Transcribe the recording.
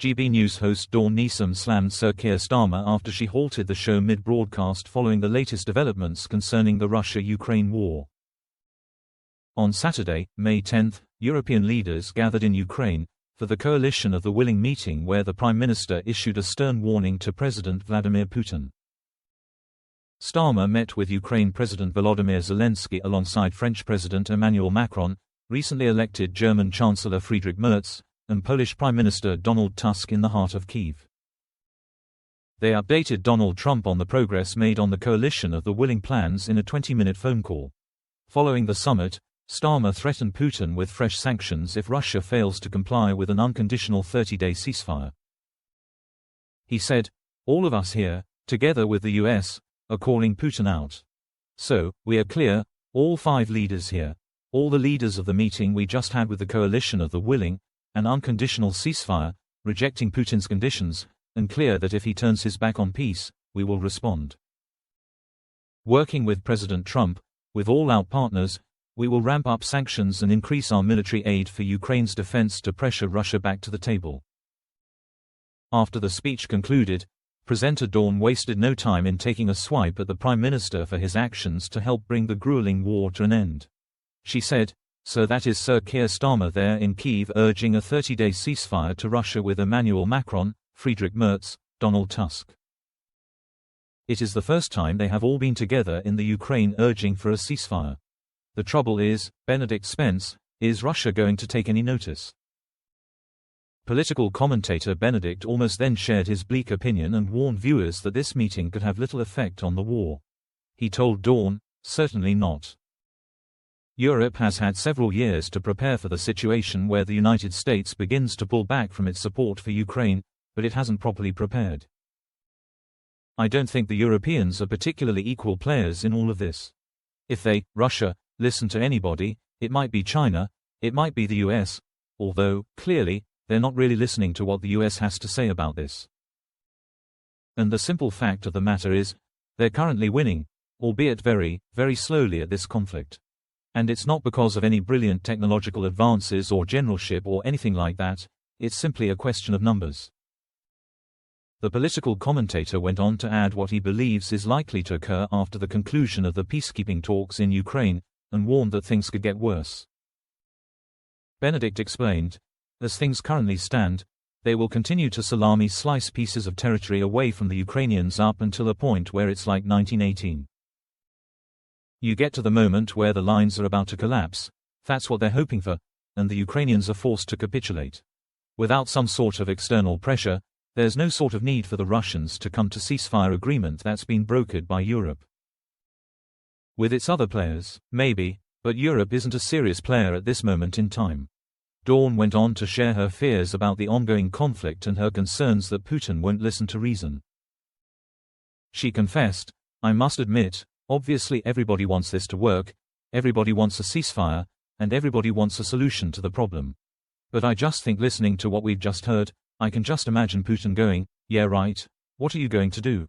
GB News host Dawn Neesom slammed Sir Keir Starmer after she halted the show mid-broadcast following the latest developments concerning the Russia-Ukraine war. On Saturday, May 10, European leaders gathered in Ukraine for the Coalition of the Willing meeting where the Prime Minister issued a stern warning to President Vladimir Putin. Starmer met with Ukraine President Volodymyr Zelensky alongside French President Emmanuel Macron, recently elected German Chancellor Friedrich Merz, and Polish Prime Minister Donald Tusk in the heart of Kyiv. They updated Donald Trump on the progress made on the Coalition of the Willing plans in a 20-minute phone call. Following the summit, Starmer threatened Putin with fresh sanctions if Russia fails to comply with an unconditional 30-day ceasefire. He said, "All of us here, together with the US, are calling Putin out. So, we are clear, all 5 leaders here, all the leaders of the meeting we just had with the Coalition of the Willing, an unconditional ceasefire, rejecting Putin's conditions, and clear that if he turns his back on peace, we will respond. Working with President Trump, with all our partners, we will ramp up sanctions and increase our military aid for Ukraine's defense to pressure Russia back to the table." After the speech concluded, presenter Dawn wasted no time in taking a swipe at the Prime Minister for his actions to help bring the grueling war to an end. She said, "So that is Sir Keir Starmer there in Kyiv urging a 30-day ceasefire to Russia with Emmanuel Macron, Friedrich Merz, Donald Tusk. It is the first time they have all been together in the Ukraine urging for a ceasefire. The trouble is, Benedict Spence, is Russia going to take any notice?" Political commentator Benedict almost then shared his bleak opinion and warned viewers that this meeting could have little effect on the war. He told Dawn, "Certainly not. Europe has had several years to prepare for the situation where the United States begins to pull back from its support for Ukraine, but it hasn't properly prepared. I don't think the Europeans are particularly equal players in all of this. If they, Russia, listen to anybody, it might be China, it might be the US, although, clearly, they're not really listening to what the US has to say about this. And the simple fact of the matter is, they're currently winning, albeit very, very slowly at this conflict. And it's not because of any brilliant technological advances or generalship or anything like that, it's simply a question of numbers." The political commentator went on to add what he believes is likely to occur after the conclusion of the peacekeeping talks in Ukraine, and warned that things could get worse. Benedict explained, "As things currently stand, they will continue to salami slice pieces of territory away from the Ukrainians up until a point where it's like 1918. You get to the moment where the lines are about to collapse, that's what they're hoping for, and the Ukrainians are forced to capitulate. Without some sort of external pressure, there's no sort of need for the Russians to come to ceasefire agreement that's been brokered by Europe. With its other players, maybe, but Europe isn't a serious player at this moment in time." Dawn went on to share her fears about the ongoing conflict and her concerns that Putin won't listen to reason. She confessed, "I must admit, obviously everybody wants this to work, everybody wants a ceasefire, and everybody wants a solution to the problem. But I just think listening to what we've just heard, I can just imagine Putin going, 'Yeah right, what are you going to do?'